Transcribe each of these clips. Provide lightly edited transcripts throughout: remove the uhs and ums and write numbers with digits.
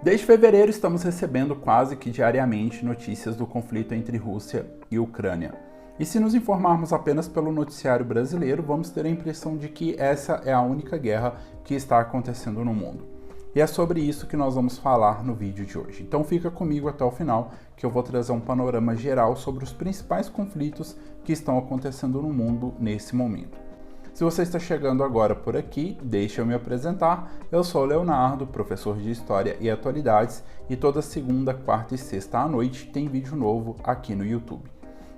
Desde fevereiro estamos recebendo quase que diariamente notícias do conflito entre Rússia e Ucrânia. E se nos informarmos apenas pelo noticiário brasileiro, vamos ter a impressão de que essa é a única guerra que está acontecendo no mundo. E é sobre isso que nós vamos falar no vídeo de hoje. Então fica comigo até o final, que eu vou trazer um panorama geral sobre os principais conflitos que estão acontecendo no mundo nesse momento. Se você está chegando agora por aqui, deixa eu me apresentar. Eu sou o Leonardo, professor de História e Atualidades, e toda segunda, quarta e sexta à noite tem vídeo novo aqui no YouTube.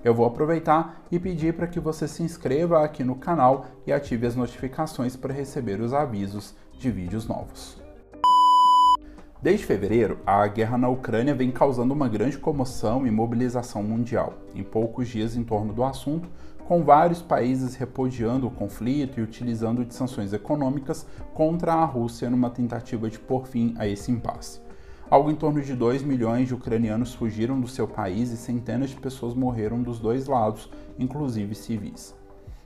Eu vou aproveitar e pedir para que você se inscreva aqui no canal e ative as notificações para receber os avisos de vídeos novos. Desde fevereiro, a guerra na Ucrânia vem causando uma grande comoção e mobilização mundial. Em poucos dias em torno do assunto, com vários países repudiando o conflito e utilizando de sanções econômicas contra a Rússia numa tentativa de pôr fim a esse impasse. Algo em torno de 2 milhões de ucranianos fugiram do seu país e centenas de pessoas morreram dos dois lados, inclusive civis.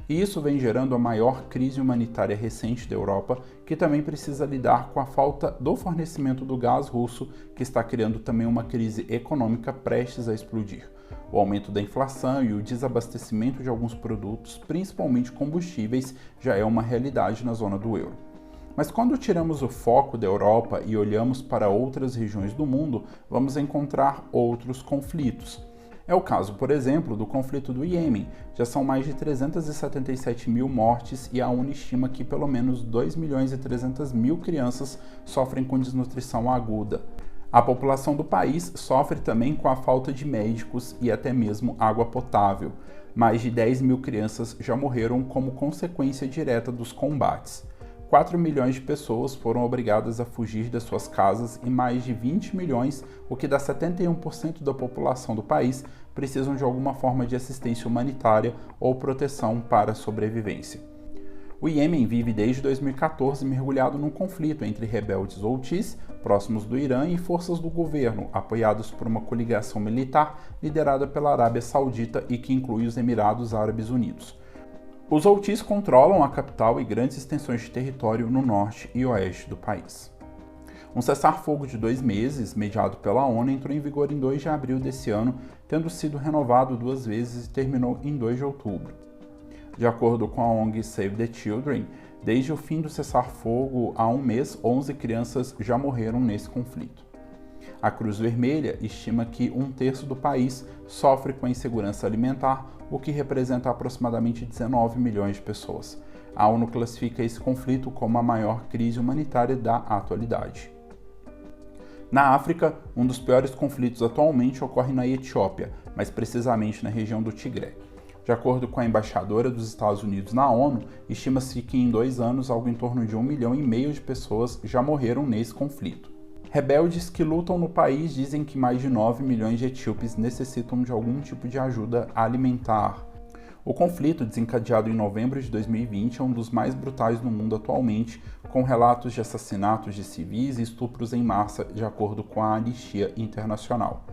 E isso vem gerando a maior crise humanitária recente da Europa, que também precisa lidar com a falta do fornecimento do gás russo, que está criando também uma crise econômica prestes a explodir. O aumento da inflação e o desabastecimento de alguns produtos, principalmente combustíveis, já é uma realidade na zona do euro. Mas quando tiramos o foco da Europa e olhamos para outras regiões do mundo, vamos encontrar outros conflitos. É o caso, por exemplo, do conflito do Iêmen. Já são mais de 377 mil mortes e a ONU estima que pelo menos 2 milhões e 300 mil crianças sofrem com desnutrição aguda. A população do país sofre também com a falta de médicos e até mesmo água potável. Mais de 10 mil crianças já morreram como consequência direta dos combates. 4 milhões de pessoas foram obrigadas a fugir das suas casas e mais de 20 milhões, o que dá 71% da população do país, precisam de alguma forma de assistência humanitária ou proteção para a sobrevivência. O Iêmen vive desde 2014 mergulhado num conflito entre rebeldes Houthis, próximos do Irã, e forças do governo, apoiados por uma coligação militar liderada pela Arábia Saudita e que inclui os Emirados Árabes Unidos. Os Houthis controlam a capital e grandes extensões de território no norte e oeste do país. Um cessar-fogo de 2 meses, mediado pela ONU, entrou em vigor em 2 de abril desse ano, tendo sido renovado 2 vezes e terminou em 2 de outubro. De acordo com a ONG Save the Children, desde o fim do cessar-fogo há 1 mês, 11 crianças já morreram nesse conflito. A Cruz Vermelha estima que 1/3 do país sofre com a insegurança alimentar, o que representa aproximadamente 19 milhões de pessoas. A ONU classifica esse conflito como a maior crise humanitária da atualidade. Na África, um dos piores conflitos atualmente ocorre na Etiópia, mais precisamente na região do Tigré. De acordo com a embaixadora dos Estados Unidos na ONU, estima-se que em 2 anos algo em torno de 1,5 milhão de pessoas já morreram nesse conflito. Rebeldes que lutam no país dizem que mais de 9 milhões de etíopes necessitam de algum tipo de ajuda alimentar. O conflito, desencadeado em novembro de 2020, é um dos mais brutais no mundo atualmente, com relatos de assassinatos de civis e estupros em massa, de acordo com a Anistia Internacional.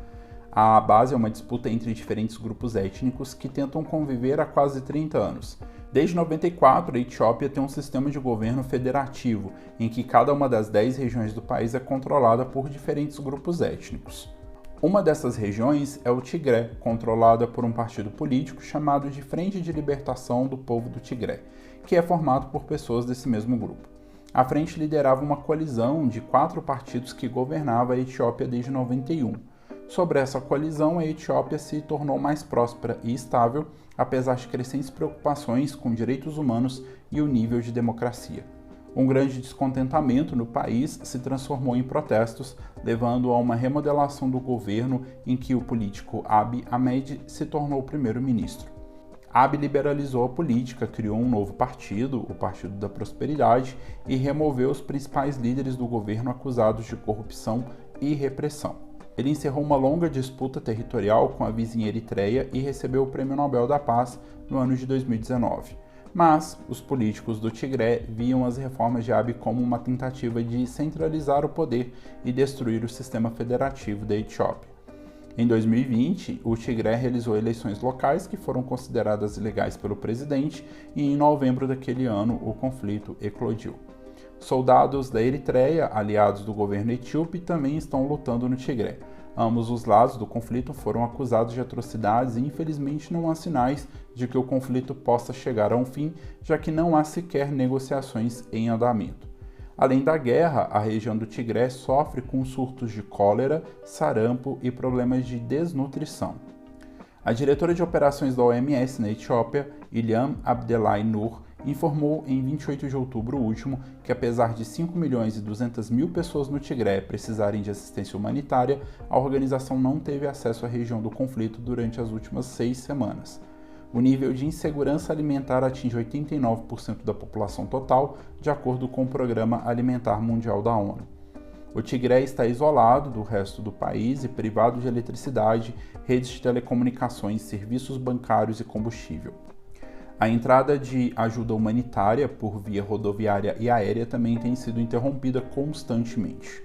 A base é uma disputa entre diferentes grupos étnicos que tentam conviver há quase 30 anos. Desde 94, a Etiópia tem um sistema de governo federativo, em que cada uma das 10 regiões do país é controlada por diferentes grupos étnicos. Uma dessas regiões é o Tigré, controlada por um partido político chamado de Frente de Libertação do Povo do Tigré, que é formado por pessoas desse mesmo grupo. A frente liderava uma coalizão de 4 partidos que governava a Etiópia desde 91. Sobre essa coalizão, a Etiópia se tornou mais próspera e estável, apesar de crescentes preocupações com direitos humanos e o nível de democracia. Um grande descontentamento no país se transformou em protestos, levando a uma remodelação do governo em que o político Abiy Ahmed se tornou primeiro-ministro. Abiy liberalizou a política, criou um novo partido, o Partido da Prosperidade, e removeu os principais líderes do governo acusados de corrupção e repressão. Ele encerrou uma longa disputa territorial com a vizinha Eritreia e recebeu o Prêmio Nobel da Paz no ano de 2019. Mas os políticos do Tigré viam as reformas de Abiy como uma tentativa de centralizar o poder e destruir o sistema federativo da Etiópia. Em 2020, o Tigré realizou eleições locais que foram consideradas ilegais pelo presidente e em novembro daquele ano o conflito eclodiu. Soldados da Eritreia, aliados do governo etíope, também estão lutando no Tigré. Ambos os lados do conflito foram acusados de atrocidades e infelizmente não há sinais de que o conflito possa chegar a um fim, já que não há sequer negociações em andamento. Além da guerra, a região do Tigré sofre com surtos de cólera, sarampo e problemas de desnutrição. A diretora de operações da OMS na Etiópia, Ilham Abdelai Nur, informou em 28 de outubro último que, apesar de 5.200.000 pessoas no Tigré precisarem de assistência humanitária, a organização não teve acesso à região do conflito durante as últimas 6 semanas. O nível de insegurança alimentar atinge 89% da população total, de acordo com o Programa Alimentar Mundial da ONU. O Tigré está isolado do resto do país e privado de eletricidade, redes de telecomunicações, serviços bancários e combustível. A entrada de ajuda humanitária por via rodoviária e aérea também tem sido interrompida constantemente.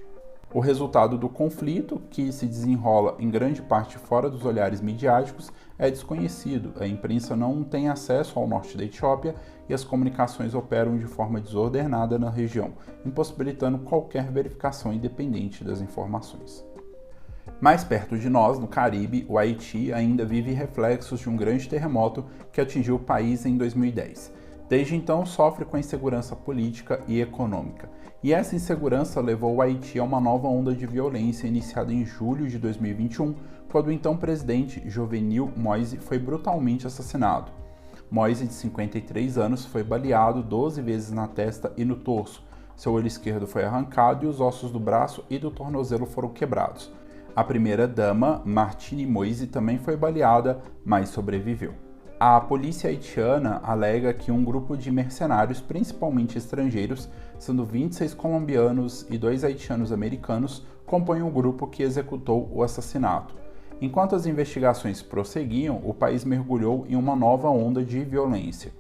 O resultado do conflito, que se desenrola em grande parte fora dos olhares midiáticos, é desconhecido. A imprensa não tem acesso ao norte da Etiópia e as comunicações operam de forma desordenada na região, impossibilitando qualquer verificação independente das informações. Mais perto de nós, no Caribe, o Haiti ainda vive reflexos de um grande terremoto que atingiu o país em 2010. Desde então, sofre com a insegurança política e econômica. E essa insegurança levou o Haiti a uma nova onda de violência iniciada em julho de 2021, quando o então presidente Jovenil Moïse foi brutalmente assassinado. Moïse, de 53 anos, foi baleado 12 vezes na testa e no torso. Seu olho esquerdo foi arrancado e os ossos do braço e do tornozelo foram quebrados. A primeira-dama, Martine Moïse, também foi baleada, mas sobreviveu. A polícia haitiana alega que um grupo de mercenários, principalmente estrangeiros, sendo 26 colombianos e 2 haitianos americanos, compõem o grupo que executou o assassinato. Enquanto as investigações prosseguiam, o país mergulhou em uma nova onda de violência.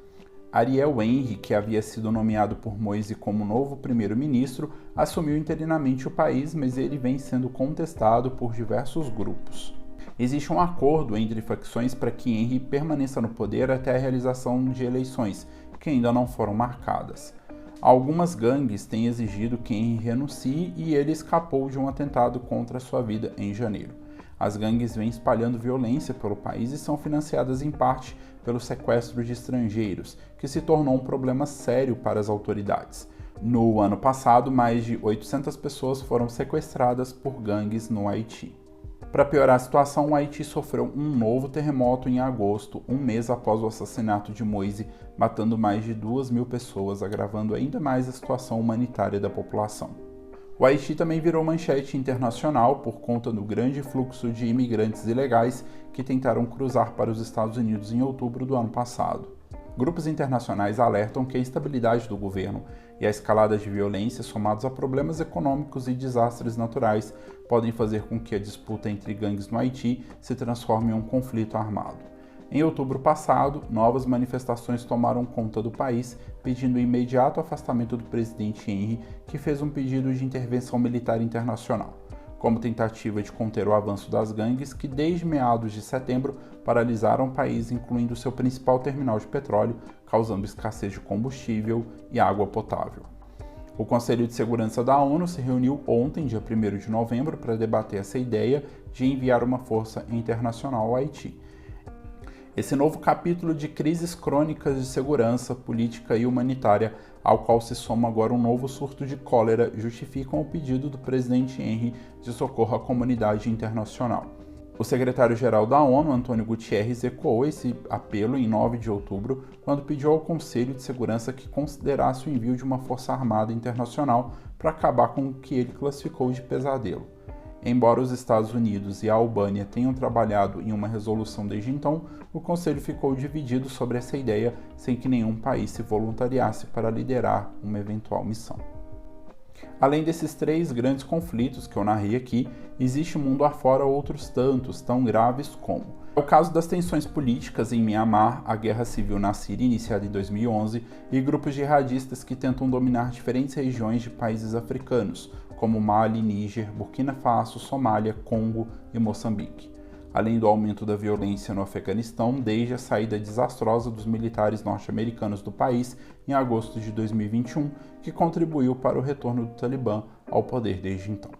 Ariel Henry, que havia sido nomeado por Moïse como novo primeiro-ministro, assumiu interinamente o país, mas ele vem sendo contestado por diversos grupos. Existe um acordo entre facções para que Henry permaneça no poder até a realização de eleições, que ainda não foram marcadas. Algumas gangues têm exigido que Henry renuncie e ele escapou de um atentado contra sua vida em janeiro. As gangues vêm espalhando violência pelo país e são financiadas em parte pelo sequestro de estrangeiros, que se tornou um problema sério para as autoridades. No ano passado, mais de 800 pessoas foram sequestradas por gangues no Haiti. Para piorar a situação, o Haiti sofreu um novo terremoto em agosto, um mês após o assassinato de Moïse, matando mais de 2.000 pessoas, agravando ainda mais a situação humanitária da população. O Haiti também virou manchete internacional por conta do grande fluxo de imigrantes ilegais que tentaram cruzar para os Estados Unidos em outubro do ano passado. Grupos internacionais alertam que a instabilidade do governo e a escalada de violência, somados a problemas econômicos e desastres naturais, podem fazer com que a disputa entre gangues no Haiti se transforme em um conflito armado. Em outubro passado, novas manifestações tomaram conta do país, pedindo o imediato afastamento do presidente Henry, que fez um pedido de intervenção militar internacional, como tentativa de conter o avanço das gangues que, desde meados de setembro, paralisaram o país, incluindo seu principal terminal de petróleo, causando escassez de combustível e água potável. O Conselho de Segurança da ONU se reuniu ontem, dia 1º de novembro, para debater essa ideia de enviar uma força internacional ao Haiti. Esse novo capítulo de crises crônicas de segurança, política e humanitária, ao qual se soma agora um novo surto de cólera, justificam o pedido do presidente Henry de socorro à comunidade internacional. O secretário-geral da ONU, Antônio Guterres, ecoou esse apelo em 9 de outubro, quando pediu ao Conselho de Segurança que considerasse o envio de uma força armada internacional para acabar com o que ele classificou de pesadelo. Embora os Estados Unidos e a Albânia tenham trabalhado em uma resolução desde então, o Conselho ficou dividido sobre essa ideia, sem que nenhum país se voluntariasse para liderar uma eventual missão. Além desses 3 grandes conflitos que eu narrei aqui, existe mundo afora outros tantos, tão graves como o caso das tensões políticas em Mianmar, a guerra civil na Síria iniciada em 2011 e grupos jihadistas que tentam dominar diferentes regiões de países africanos, como Mali, Níger, Burkina Faso, Somália, Congo e Moçambique. além do aumento da violência no Afeganistão desde a saída desastrosa dos militares norte-americanos do país em agosto de 2021, que contribuiu para o retorno do Talibã ao poder desde então.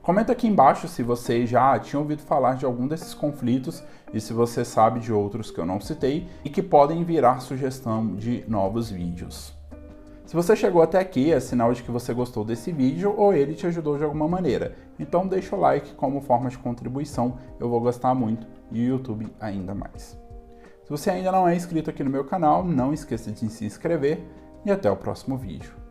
Comenta aqui embaixo se você já tinha ouvido falar de algum desses conflitos e se você sabe de outros que eu não citei e que podem virar sugestão de novos vídeos. Se você chegou até aqui, é sinal de que você gostou desse vídeo ou ele te ajudou de alguma maneira. Então deixa o like como forma de contribuição, eu vou gostar muito e o YouTube ainda mais. Se você ainda não é inscrito aqui no meu canal, não esqueça de se inscrever e até o próximo vídeo.